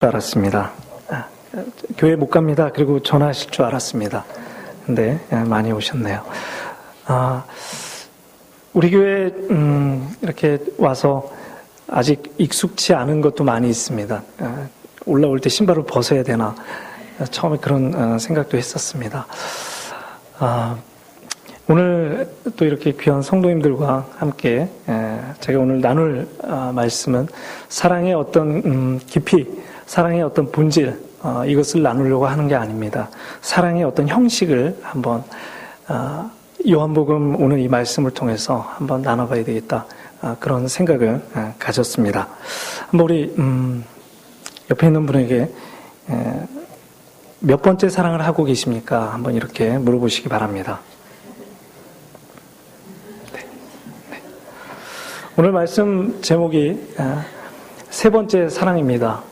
알았습니다. 교회 못 갑니다. 그리고 전화하실 줄 알았습니다. 근데 많이 오셨네요. 우리 교회 이렇게 와서 아직 익숙치 않은 것도 많이 있습니다. 올라올 때 신발을 벗어야 되나 처음에 그런 생각도 했었습니다. 오늘 또 이렇게 귀한 성도님들과 함께 제가 오늘 나눌 말씀은 사랑의 어떤 깊이, 사랑의 어떤 본질, 이것을 나누려고 하는 게 아닙니다. 사랑의 어떤 형식을 한번 요한복음 오늘 이 말씀을 통해서 한번 나눠봐야 되겠다, 그런 생각을 가졌습니다. 한번 우리 옆에 있는 분에게 몇 번째 사랑을 하고 계십니까? 한번 이렇게 물어보시기 바랍니다. 네. 오늘 말씀 제목이 세 번째 사랑입니다.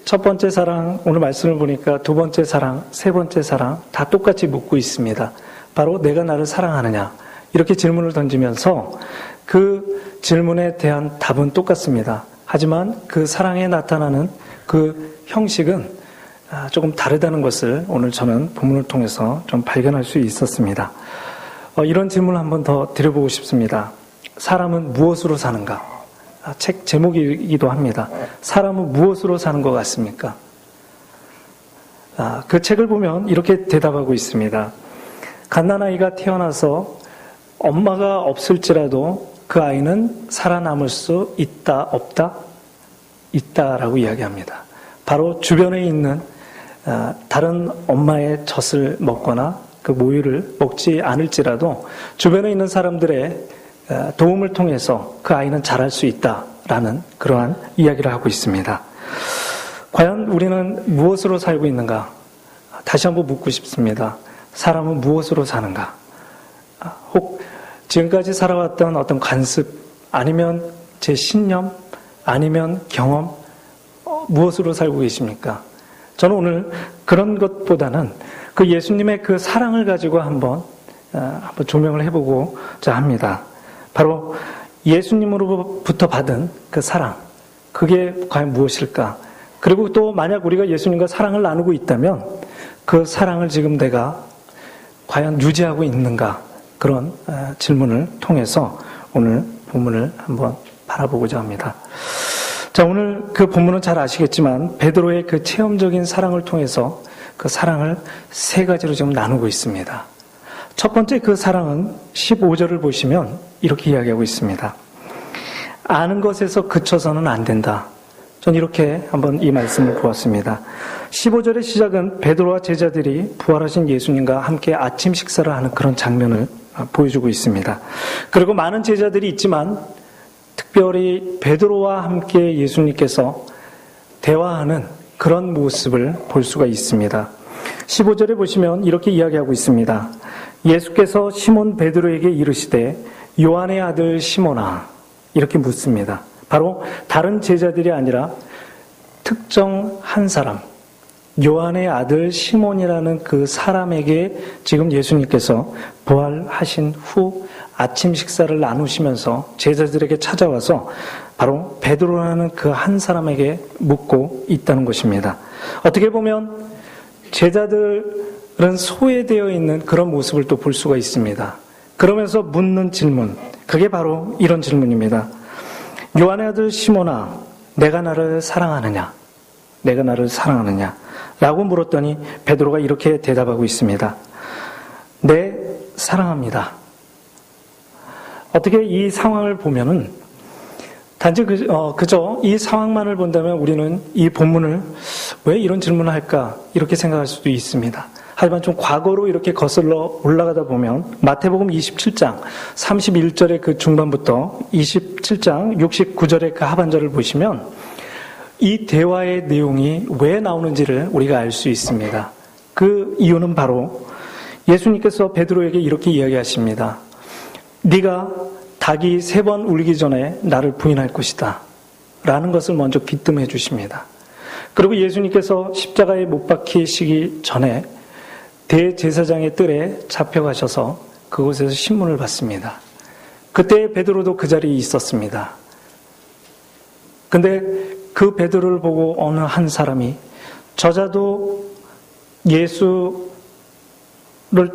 첫 번째 사랑, 오늘 말씀을 보니까 두 번째 사랑, 세 번째 사랑 다 똑같이 묻고 있습니다. 바로 내가 나를 사랑하느냐, 이렇게 질문을 던지면서 그 질문에 대한 답은 똑같습니다. 하지만 그 사랑에 나타나는 그 형식은 조금 다르다는 것을 오늘 저는 본문을 통해서 좀 발견할 수 있었습니다. 이런 질문을 한 번 더 드려보고 싶습니다. 사람은 무엇으로 사는가? 책 제목이기도 합니다. 사람은 무엇으로 사는 것 같습니까? 그 책을 보면 이렇게 대답하고 있습니다. 갓난아이가 태어나서 엄마가 없을지라도 그 아이는 살아남을 수 있다, 없다? 있다라고 이야기합니다. 바로 주변에 있는 다른 엄마의 젖을 먹거나 그 모유를 먹지 않을지라도 주변에 있는 사람들의 도움을 통해서 그 아이는 자랄 수 있다라는 그러한 이야기를 하고 있습니다. 과연 우리는 무엇으로 살고 있는가? 다시 한번 묻고 싶습니다. 사람은 무엇으로 사는가? 혹 지금까지 살아왔던 어떤 관습, 아니면 제 신념, 아니면 경험, 무엇으로 살고 계십니까? 저는 오늘 그런 것보다는 그 예수님의 그 사랑을 가지고 한번 조명을 해보고자 합니다. 바로 예수님으로부터 받은 그 사랑, 그게 과연 무엇일까? 그리고 또 만약 우리가 예수님과 사랑을 나누고 있다면 그 사랑을 지금 내가 과연 유지하고 있는가? 그런 질문을 통해서 오늘 본문을 한번 바라보고자 합니다. 자, 오늘 그 본문은 잘 아시겠지만 베드로의 그 체험적인 사랑을 통해서 그 사랑을 세 가지로 지금 나누고 있습니다. 첫 번째 그 사랑은 15절을 보시면 이렇게 이야기하고 있습니다. 아는 것에서 그쳐서는 안 된다. 전 이렇게 한번 이 말씀을 보았습니다. 15절의 시작은 베드로와 제자들이 부활하신 예수님과 함께 아침 식사를 하는 그런 장면을 보여주고 있습니다. 그리고 많은 제자들이 있지만 특별히 베드로와 함께 예수님께서 대화하는 그런 모습을 볼 수가 있습니다. 15절에 보시면 이렇게 이야기하고 있습니다. 예수께서 시몬 베드로에게 이르시되 요한의 아들 시몬아, 이렇게 묻습니다. 바로 다른 제자들이 아니라 특정 한 사람, 요한의 아들 시몬이라는 그 사람에게 지금 예수님께서 부활하신 후 아침 식사를 나누시면서 제자들에게 찾아와서 바로 베드로라는 그 한 사람에게 묻고 있다는 것입니다. 어떻게 보면 제자들은 소외되어 있는 그런 모습을 또 볼 수가 있습니다. 그러면서 묻는 질문, 그게 바로 이런 질문입니다. 요한의 아들 시몬아, 내가 나를 사랑하느냐? 내가 나를 사랑하느냐? 라고 물었더니 베드로가 이렇게 대답하고 있습니다. 네, 사랑합니다. 어떻게 이 상황을 보면은 단지 그저 이 상황만을 본다면 우리는 이 본문을 왜 이런 질문을 할까 이렇게 생각할 수도 있습니다. 하지만 좀 과거로 이렇게 거슬러 올라가다 보면 마태복음 27장 31절의 그 중반부터 27장 69절의 그 하반절을 보시면 이 대화의 내용이 왜 나오는지를 우리가 알 수 있습니다. 그 이유는 바로 예수님께서 베드로에게 이렇게 이야기하십니다. 네가 닭이 3번 울기 전에 나를 부인할 것이다 라는 것을 먼저 귀뜸해 주십니다. 그리고 예수님께서 십자가에 못 박히시기 전에 대제사장의 뜰에 잡혀가셔서 그곳에서 신문을 받습니다. 그때 베드로도 그 자리에 있었습니다. 근데 그 베드로를 보고 어느 한 사람이 저자도 예수를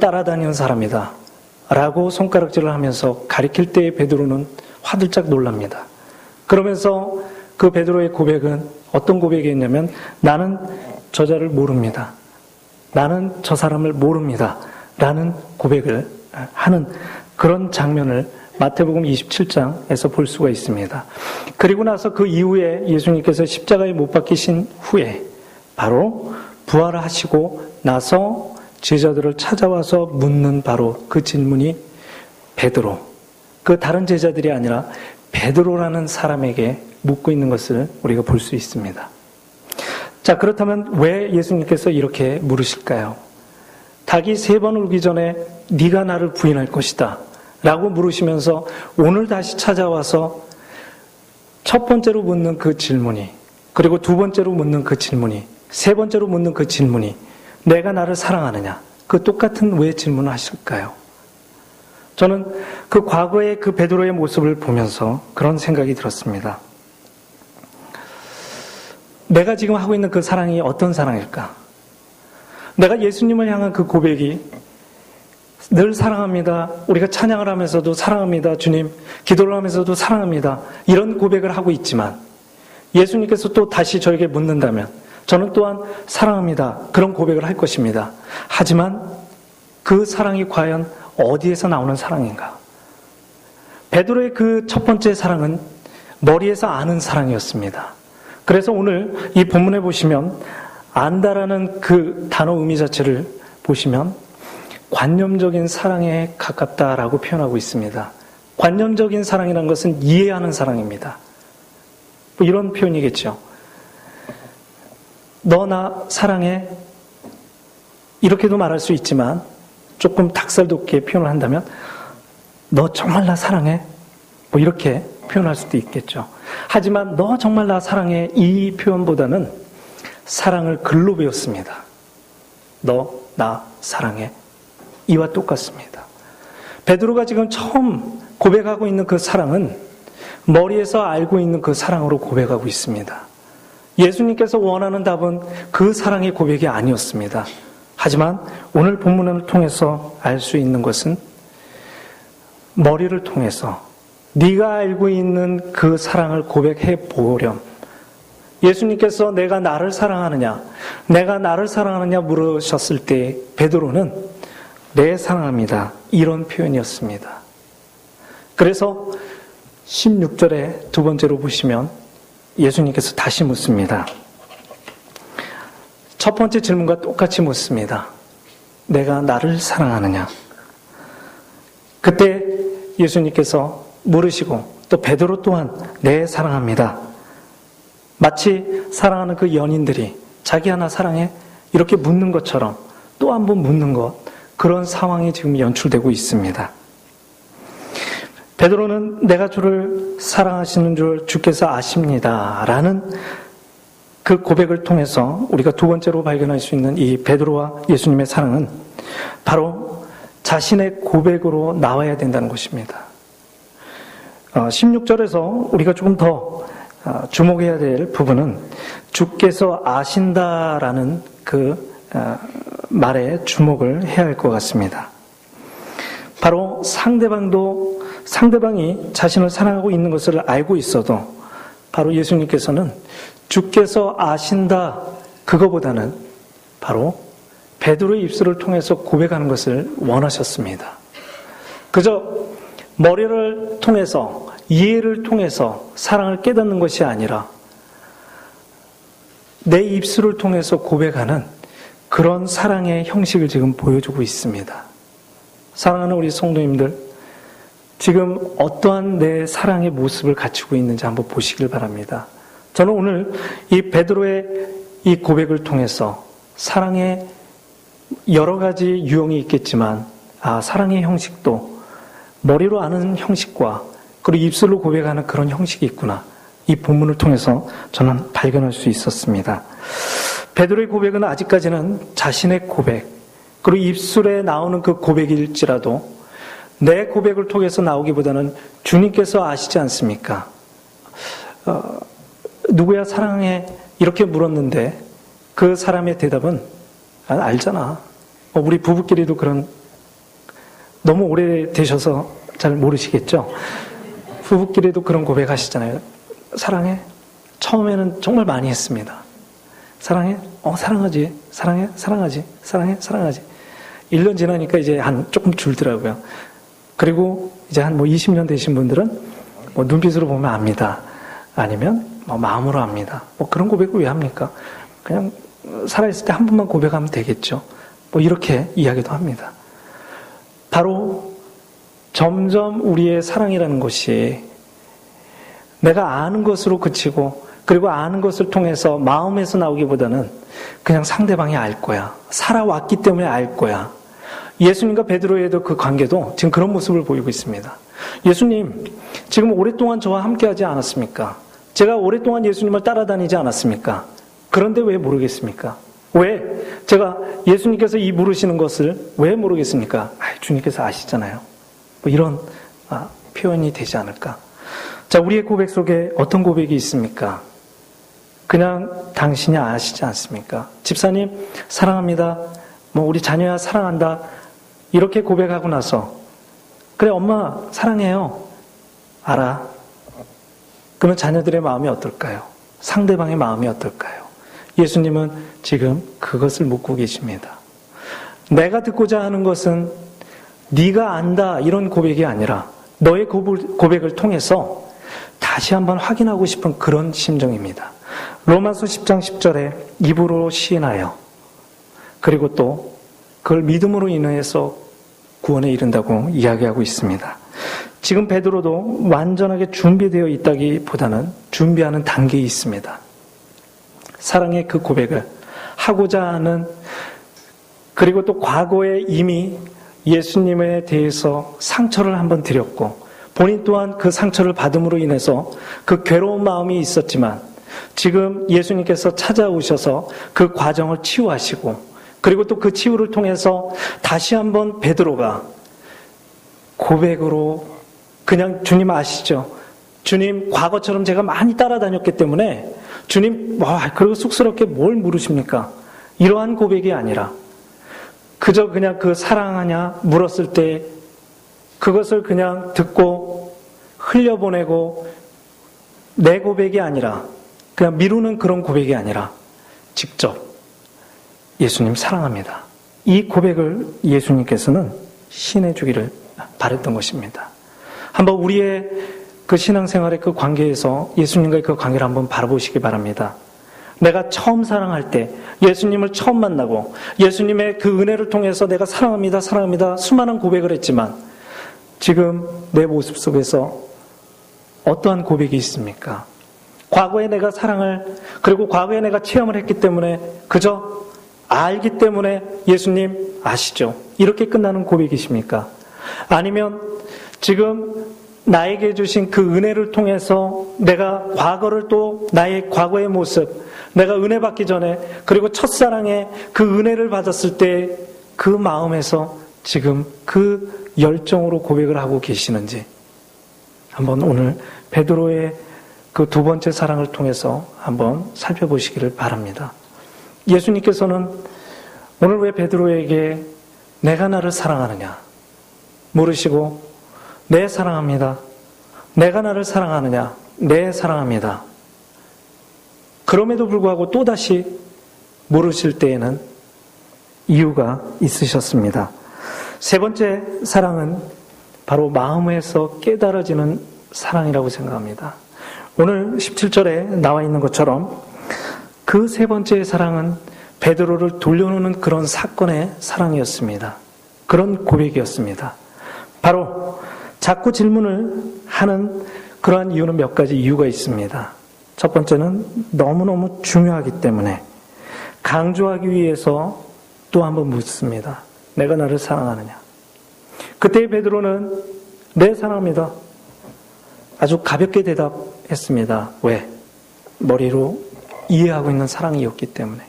따라다니는 사람이다 라고 손가락질을 하면서 가리킬 때의 베드로는 화들짝 놀랍니다. 그러면서 그 베드로의 고백은 어떤 고백이었냐면 나는 저자를 모릅니다. 나는 저 사람을 모릅니다. 라는 고백을 하는 그런 장면을 마태복음 27장에서 볼 수가 있습니다. 그리고 나서 그 이후에 예수님께서 십자가에 못 박히신 후에 바로 부활하시고 나서 제자들을 찾아와서 묻는 바로 그 질문이 베드로, 그 다른 제자들이 아니라 베드로라는 사람에게 묻고 있는 것을 우리가 볼 수 있습니다. 자, 그렇다면 왜 예수님께서 이렇게 물으실까요? 닭이 3번 울기 전에 네가 나를 부인할 것이다 라고 물으시면서 오늘 다시 찾아와서 첫 번째로 묻는 그 질문이, 그리고 두 번째로 묻는 그 질문이, 세 번째로 묻는 그 질문이 내가 나를 사랑하느냐, 그 똑같은 왜 질문을 하실까요? 저는 그 과거의 그 베드로의 모습을 보면서 그런 생각이 들었습니다. 내가 지금 하고 있는 그 사랑이 어떤 사랑일까? 내가 예수님을 향한 그 고백이 늘 사랑합니다. 우리가 찬양을 하면서도 사랑합니다. 주님, 기도를 하면서도 사랑합니다. 이런 고백을 하고 있지만 예수님께서 또 다시 저에게 묻는다면 저는 또한 사랑합니다. 그런 고백을 할 것입니다. 하지만 그 사랑이 과연 어디에서 나오는 사랑인가? 베드로의 그 첫 번째 사랑은 머리에서 아는 사랑이었습니다. 그래서 오늘 이 본문에 보시면 안다라는 그 단어 의미 자체를 보시면 관념적인 사랑에 가깝다라고 표현하고 있습니다. 관념적인 사랑이라는 것은 이해하는 사랑입니다. 뭐 이런 표현이겠죠. 너 나 사랑해? 이렇게도 말할 수 있지만 조금 닭살 돋게 표현을 한다면 너 정말 나 사랑해? 뭐 이렇게 표현할 수도 있겠죠. 하지만 너 정말 나 사랑해 이 표현보다는 사랑을 글로 배웠습니다. 너 나 사랑해 이와 똑같습니다. 베드로가 지금 처음 고백하고 있는 그 사랑은 머리에서 알고 있는 그 사랑으로 고백하고 있습니다. 예수님께서 원하는 답은 그 사랑의 고백이 아니었습니다. 하지만 오늘 본문을 통해서 알 수 있는 것은 머리를 통해서 네가 알고 있는 그 사랑을 고백해 보렴. 예수님께서 내가 나를 사랑하느냐, 내가 나를 사랑하느냐 물으셨을 때 베드로는 네, 사랑합니다. 이런 표현이었습니다. 그래서 16절에 두 번째로 보시면 예수님께서 다시 묻습니다. 첫 번째 질문과 똑같이 묻습니다. 내가 나를 사랑하느냐? 그때 예수님께서 물으시고 또 베드로 또한 네, 사랑합니다. 마치 사랑하는 그 연인들이 자기 하나 사랑해? 이렇게 묻는 것처럼 또 한 번 묻는 것, 그런 상황이 지금 연출되고 있습니다. 베드로는 내가 주를 사랑하시는 줄 주께서 아십니다 라는 그 고백을 통해서 우리가 두 번째로 발견할 수 있는 이 베드로와 예수님의 사랑은 바로 자신의 고백으로 나와야 된다는 것입니다. 16절에서 우리가 조금 더 주목해야 될 부분은 주께서 아신다라는 그 말에 주목을 해야 할 것 같습니다. 바로 상대방이 자신을 사랑하고 있는 것을 알고 있어도 바로 예수님께서는 주께서 아신다 그거보다는 바로 베드로의 입술을 통해서 고백하는 것을 원하셨습니다. 그저 머리를 통해서 이해를 통해서 사랑을 깨닫는 것이 아니라 내 입술을 통해서 고백하는 그런 사랑의 형식을 지금 보여주고 있습니다. 사랑하는 우리 성도님들, 지금 어떠한 내 사랑의 모습을 갖추고 있는지 한번 보시길 바랍니다. 저는 오늘 이 베드로의 이 고백을 통해서 사랑의 여러 가지 유형이 있겠지만 사랑의 형식도 머리로 아는 형식과 그리고 입술로 고백하는 그런 형식이 있구나. 이 본문을 통해서 저는 발견할 수 있었습니다. 베드로의 고백은 아직까지는 자신의 고백, 그리고 입술에 나오는 그 고백일지라도 내 고백을 통해서 나오기보다는 주님께서 아시지 않습니까? 누구야 사랑해? 이렇게 물었는데 그 사람의 대답은 알잖아. 우리 부부끼리도 그런, 너무 오래되셔서 잘 모르시겠죠? 부부끼리도 그런 고백하시잖아요. 사랑해? 처음에는 정말 많이 했습니다. 사랑해? 사랑하지. 사랑해? 사랑하지. 사랑해? 사랑하지. 1년 지나니까 이제 조금 줄더라고요. 그리고 이제 20년 되신 분들은 눈빛으로 보면 압니다. 아니면 마음으로 압니다. 그런 고백을 왜 합니까? 그냥 살아있을 때 한 번만 고백하면 되겠죠. 이렇게 이야기도 합니다. 바로 점점 우리의 사랑이라는 것이 내가 아는 것으로 그치고, 그리고 아는 것을 통해서 마음에서 나오기보다는 그냥 상대방이 알 거야. 살아왔기 때문에 알 거야. 예수님과 베드로에도 그 관계도 지금 그런 모습을 보이고 있습니다. 예수님, 지금 오랫동안 저와 함께하지 않았습니까? 제가 오랫동안 예수님을 따라다니지 않았습니까? 그런데 왜 모르겠습니까? 왜? 제가 예수님께서 이 물으시는 것을 왜 모르겠습니까? 주님께서 아시잖아요. 이런 표현이 되지 않을까? 자, 우리의 고백 속에 어떤 고백이 있습니까? 그냥 당신이 아시지 않습니까? 집사님, 사랑합니다. 우리 자녀야 사랑한다. 이렇게 고백하고 나서, 그래, 엄마 사랑해요. 알아. 그러면 자녀들의 마음이 어떨까요? 상대방의 마음이 어떨까요? 예수님은 지금 그것을 묻고 계십니다. 내가 듣고자 하는 것은 네가 안다 이런 고백이 아니라 너의 고백을 통해서 다시 한번 확인하고 싶은 그런 심정입니다. 로마서 10장 10절에 입으로 시인하여, 그리고 또 그걸 믿음으로 인해서 구원에 이른다고 이야기하고 있습니다. 지금 베드로도 완전하게 준비되어 있다기보다는 준비하는 단계에 있습니다. 사랑의 그 고백을 하고자 하는, 그리고 또 과거에 이미 예수님에 대해서 상처를 한번 드렸고, 본인 또한 그 상처를 받음으로 인해서 그 괴로운 마음이 있었지만, 지금 예수님께서 찾아오셔서 그 과정을 치유하시고, 그리고 또 그 치유를 통해서 다시 한번 베드로가 고백으로, 그냥 주님 아시죠? 주님, 과거처럼 제가 많이 따라다녔기 때문에 주님, 그리고 쑥스럽게 뭘 물으십니까? 이러한 고백이 아니라 그저 그냥 그 사랑하냐 물었을 때 그것을 그냥 듣고 흘려보내고 내 고백이 아니라, 그냥 미루는 그런 고백이 아니라 직접 예수님 사랑합니다. 이 고백을 예수님께서는 시인해 주기를 바랬던 것입니다. 한번 우리의 그 신앙생활의 그 관계에서 예수님과의 그 관계를 한번 바라보시기 바랍니다. 내가 처음 사랑할 때, 예수님을 처음 만나고 예수님의 그 은혜를 통해서 내가 사랑합니다, 사랑합니다 수많은 고백을 했지만 지금 내 모습 속에서 어떠한 고백이 있습니까? 과거에 내가 사랑을, 그리고 과거에 내가 체험을 했기 때문에, 그저 알기 때문에 예수님 아시죠? 이렇게 끝나는 고백이십니까? 아니면 지금 나에게 주신 그 은혜를 통해서 내가 과거를, 또 나의 과거의 모습, 내가 은혜 받기 전에, 그리고 첫사랑에 그 은혜를 받았을 때 그 마음에서 지금 그 열정으로 고백을 하고 계시는지 한번 오늘 베드로의 그 두 번째 사랑을 통해서 한번 살펴보시기를 바랍니다. 예수님께서는 오늘 왜 베드로에게 내가 나를 사랑하느냐 물으시고, 네 사랑합니다. 내가 나를 사랑하느냐? 네 사랑합니다. 그럼에도 불구하고 또다시 물으실 때에는 이유가 있으셨습니다. 세 번째 사랑은 바로 마음에서 깨달아지는 사랑이라고 생각합니다. 오늘 17절에 나와 있는 것처럼 그 세 번째 사랑은 베드로를 돌려놓는 그런 사건의 사랑이었습니다. 그런 고백이었습니다. 바로 자꾸 질문을 하는 그러한 이유는 몇 가지 이유가 있습니다. 첫 번째는 너무너무 중요하기 때문에 강조하기 위해서 또 한번 묻습니다. 내가 나를 사랑하느냐? 그때 베드로는 네, 사랑합니다. 아주 가볍게 대답했습니다. 왜? 머리로 이해하고 있는 사랑이었기 때문에.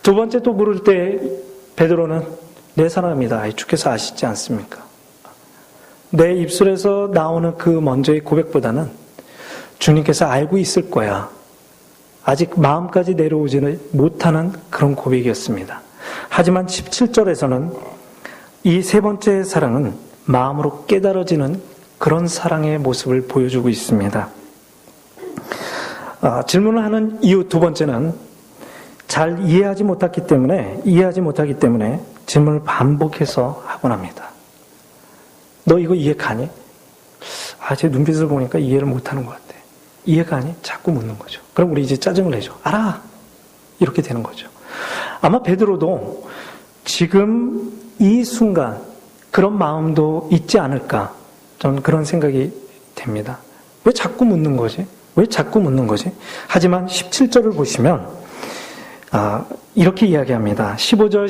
두 번째 또 물을 때 베드로는 네, 사랑합니다. 주께서 아시지 않습니까? 내 입술에서 나오는 그 먼저의 고백보다는 주님께서 알고 있을 거야. 아직 마음까지 내려오지는 못하는 그런 고백이었습니다. 하지만 17절에서는 이 세 번째 사랑은 마음으로 깨달아지는 그런 사랑의 모습을 보여주고 있습니다. 질문을 하는 이유 두 번째는 잘 이해하지 못하기 때문에 질문을 반복해서 하곤 합니다. 너 이거 이해 가니? 제 눈빛을 보니까 이해를 못하는 것 같아. 이해 가니? 자꾸 묻는 거죠. 그럼 우리 이제 짜증을 내죠. 알아! 이렇게 되는 거죠. 아마 베드로도 지금 이 순간 그런 마음도 있지 않을까, 저는 그런 생각이 됩니다. 왜 자꾸 묻는 거지? 왜 자꾸 묻는 거지? 하지만 17절을 보시면 이렇게 이야기합니다. 15절,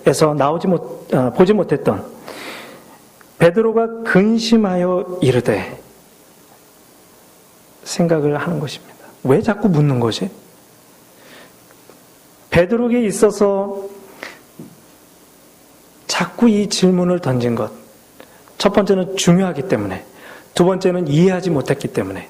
16절에서 보지 못했던 베드로가 근심하여 이르되, 생각을 하는 것입니다. 왜 자꾸 묻는 거지? 베드로에게 있어서 자꾸 이 질문을 던진 것, 첫 번째는 중요하기 때문에, 두 번째는 이해하지 못했기 때문에,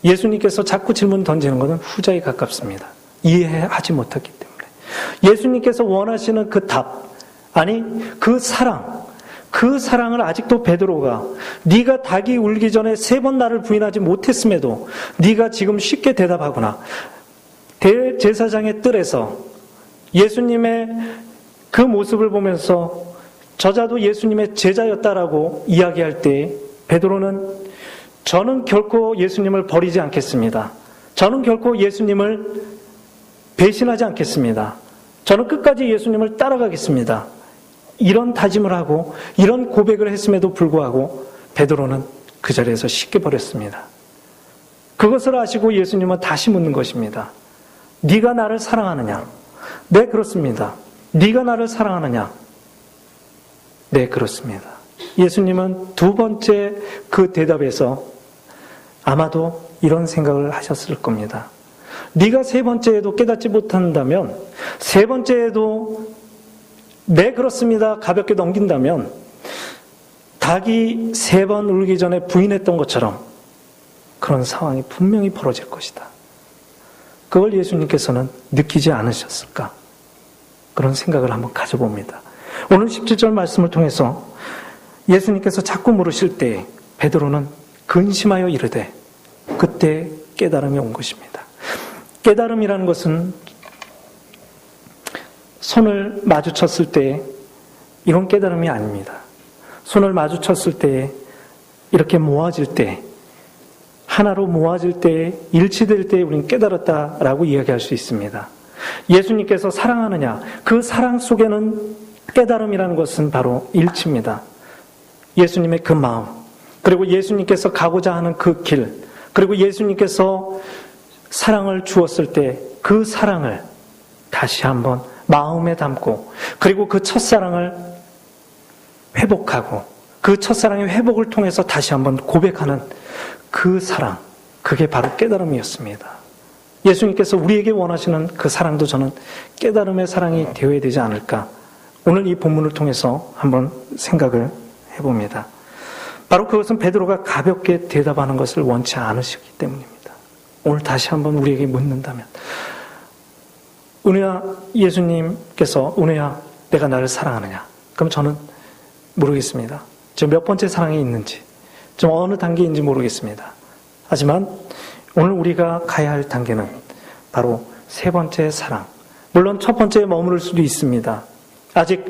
예수님께서 자꾸 질문 던지는 것은 후자에 가깝습니다. 이해하지 못했기 때문에. 예수님께서 원하시는 그 답, 아니 그 사랑을 아직도 베드로가, 네가 닭이 울기 전에 3번 나를 부인하지 못했음에도 네가 지금 쉽게 대답하거나, 대제사장의 뜰에서 예수님의 그 모습을 보면서 저자도 예수님의 제자였다라고 이야기할 때 베드로는, 저는 결코 예수님을 버리지 않겠습니다. 저는 결코 예수님을 배신하지 않겠습니다. 저는 끝까지 예수님을 따라가겠습니다. 이런 다짐을 하고 이런 고백을 했음에도 불구하고 베드로는 그 자리에서 쉽게 버렸습니다. 그것을 아시고 예수님은 다시 묻는 것입니다. 네가 나를 사랑하느냐? 네, 그렇습니다. 네가 나를 사랑하느냐? 네, 그렇습니다. 예수님은 두 번째 그 대답에서 아마도 이런 생각을 하셨을 겁니다. 네가 세 번째에도 깨닫지 못한다면, 세 번째에도 네, 그렇습니다 가볍게 넘긴다면, 닭이 3번 울기 전에 부인했던 것처럼 그런 상황이 분명히 벌어질 것이다. 그걸 예수님께서는 느끼지 않으셨을까? 그런 생각을 한번 가져봅니다. 오늘 17절 말씀을 통해서 예수님께서 자꾸 물으실 때 베드로는 근심하여 이르되, 그때 깨달음이 온 것입니다. 깨달음이라는 것은 손을 마주쳤을 때 이런 깨달음이 아닙니다. 손을 마주쳤을 때, 이렇게 모아질 때, 하나로 모아질 때, 일치될 때 우리는 깨달았다라고 이야기할 수 있습니다. 예수님께서 사랑하느냐, 그 사랑 속에는 깨달음이라는 것은 바로 일치입니다. 예수님의 그 마음, 그리고 예수님께서 가고자 하는 그 길, 그리고 예수님께서 사랑을 주었을 때 그 사랑을 다시 한번 마음에 담고, 그리고 그 첫사랑을 회복하고, 그 첫사랑의 회복을 통해서 다시 한번 고백하는 그 사랑, 그게 바로 깨달음이었습니다. 예수님께서 우리에게 원하시는 그 사랑도 저는 깨달음의 사랑이 되어야 되지 않을까, 오늘 이 본문을 통해서 한번 생각을 해봅니다. 바로 그것은 베드로가 가볍게 대답하는 것을 원치 않으시기 때문입니다. 오늘 다시 한번 우리에게 묻는다면, 은혜야, 예수님께서 은혜야, 내가 나를 사랑하느냐? 그럼 저는 모르겠습니다. 지금 몇 번째 사랑이 있는지, 좀 어느 단계인지 모르겠습니다. 하지만 오늘 우리가 가야 할 단계는 바로 세 번째 사랑. 물론 첫 번째에 머무를 수도 있습니다. 아직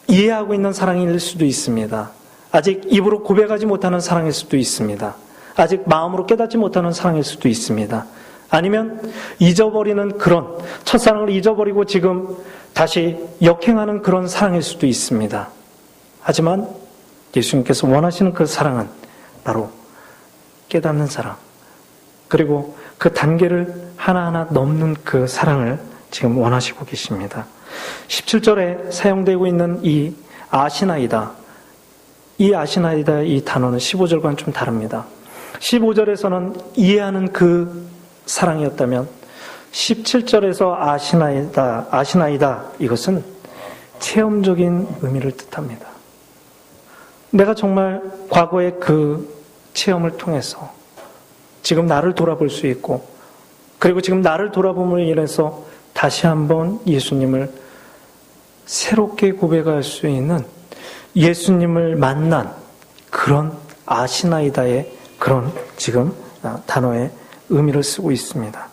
이해하고 있는 사랑일 수도 있습니다. 아직 입으로 고백하지 못하는 사랑일 수도 있습니다. 아직 마음으로 깨닫지 못하는 사랑일 수도 있습니다. 아니면 잊어버리는 그런, 첫사랑을 잊어버리고 지금 다시 역행하는 그런 사랑일 수도 있습니다. 하지만 예수님께서 원하시는 그 사랑은 바로 깨닫는 사랑, 그리고 그 단계를 하나하나 넘는 그 사랑을 지금 원하시고 계십니다. 17절에 사용되고 있는 이 아시나이다, 이 아시나이다, 이 단어는 15절과는 좀 다릅니다. 15절에서는 이해하는 그 사랑이었다면 17절에서 아시나이다, 이것은 체험적인 의미를 뜻합니다. 내가 정말 과거의 그 체험을 통해서 지금 나를 돌아볼 수 있고, 그리고 지금 나를 돌아봄으로 인해서 다시 한번 예수님을 새롭게 고백할 수 있는 예수님을 만난 그런 아시나이다의 그런 지금 단어의 의미를 쓰고 있습니다.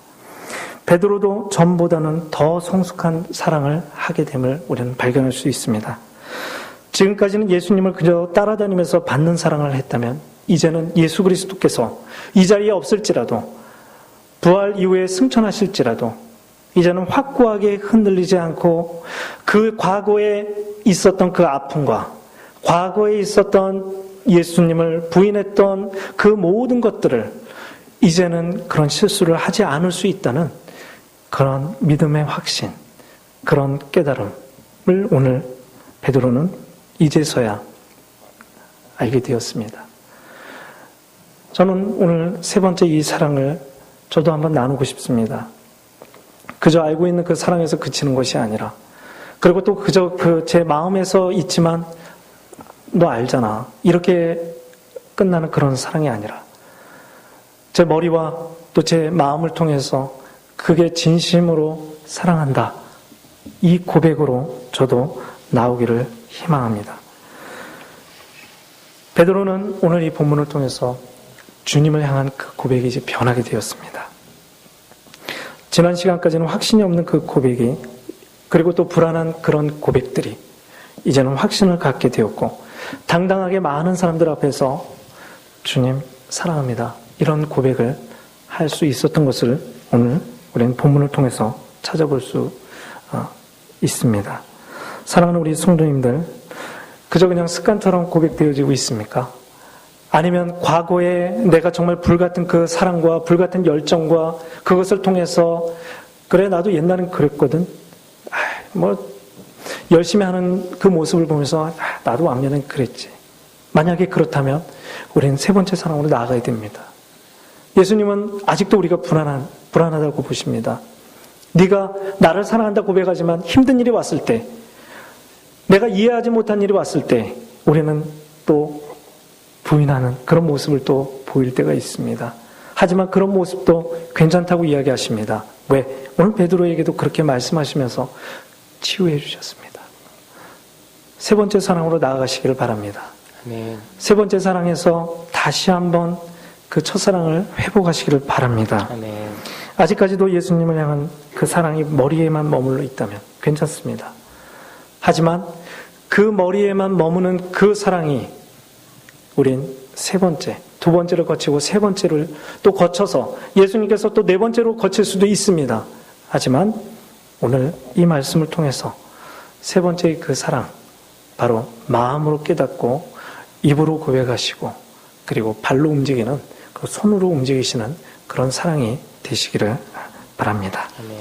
베드로도 전보다는 더 성숙한 사랑을 하게 됨을 우리는 발견할 수 있습니다. 지금까지는 예수님을 그저 따라다니면서 받는 사랑을 했다면 이제는 예수 그리스도께서 이 자리에 없을지라도 부활 이후에 승천하실지라도 이제는 확고하게 흔들리지 않고 그 과거에 있었던 그 아픔과 과거에 있었던 예수님을 부인했던 그 모든 것들을 이제는 그런 실수를 하지 않을 수 있다는 그런 믿음의 확신, 그런 깨달음을 오늘 베드로는 이제서야 알게 되었습니다. 저는 오늘 세 번째 이 사랑을 저도 한번 나누고 싶습니다. 그저 알고 있는 그 사랑에서 그치는 것이 아니라, 그리고 또 그저 제 마음에서 있지만 너 알잖아, 이렇게 끝나는 그런 사랑이 아니라 제 머리와 또 제 마음을 통해서 그게 진심으로 사랑한다, 이 고백으로 저도 나오기를 희망합니다. 베드로는 오늘 이 본문을 통해서 주님을 향한 그 고백이 이제 변하게 되었습니다. 지난 시간까지는 확신이 없는 그 고백이, 그리고 또 불안한 그런 고백들이 이제는 확신을 갖게 되었고, 당당하게 많은 사람들 앞에서 주님 사랑합니다, 이런 고백을 할 수 있었던 것을 오늘 우리는 본문을 통해서 찾아볼 수 있습니다. 사랑하는 우리 성도님들, 그저 그냥 습관처럼 고백되어지고 있습니까? 아니면 과거에 내가 정말 불같은 그 사랑과 불같은 열정과 그것을 통해서 그래 나도 옛날엔 그랬거든, 열심히 하는 그 모습을 보면서 나도 왕년엔 그랬지. 만약에 그렇다면 우리는 세 번째 사랑으로 나아가야 됩니다. 예수님은 아직도 우리가 불안하다고 보십니다. 네가 나를 사랑한다 고백하지만 힘든 일이 왔을 때, 내가 이해하지 못한 일이 왔을 때 우리는 또 부인하는 그런 모습을 또 보일 때가 있습니다. 하지만 그런 모습도 괜찮다고 이야기하십니다. 왜? 오늘 베드로에게도 그렇게 말씀하시면서 치유해 주셨습니다. 세 번째 사랑으로 나아가시기를 바랍니다. 아멘. 세 번째 사랑에서 다시 한번 그 첫사랑을 회복하시기를 바랍니다. 아멘. 아직까지도 예수님을 향한 그 사랑이 머리에만 머물러 있다면 괜찮습니다. 하지만 그 머리에만 머무는 그 사랑이 우린 세 번째, 두 번째를 거치고 세 번째를 또 거쳐서 예수님께서 또 네 번째로 거칠 수도 있습니다. 하지만 오늘 이 말씀을 통해서 세 번째의 그 사랑, 바로 마음으로 깨닫고 입으로 고백하시고 그리고 발로 움직이는, 그 손으로 움직이시는 그런 사랑이 되시기를 바랍니다. 아멘.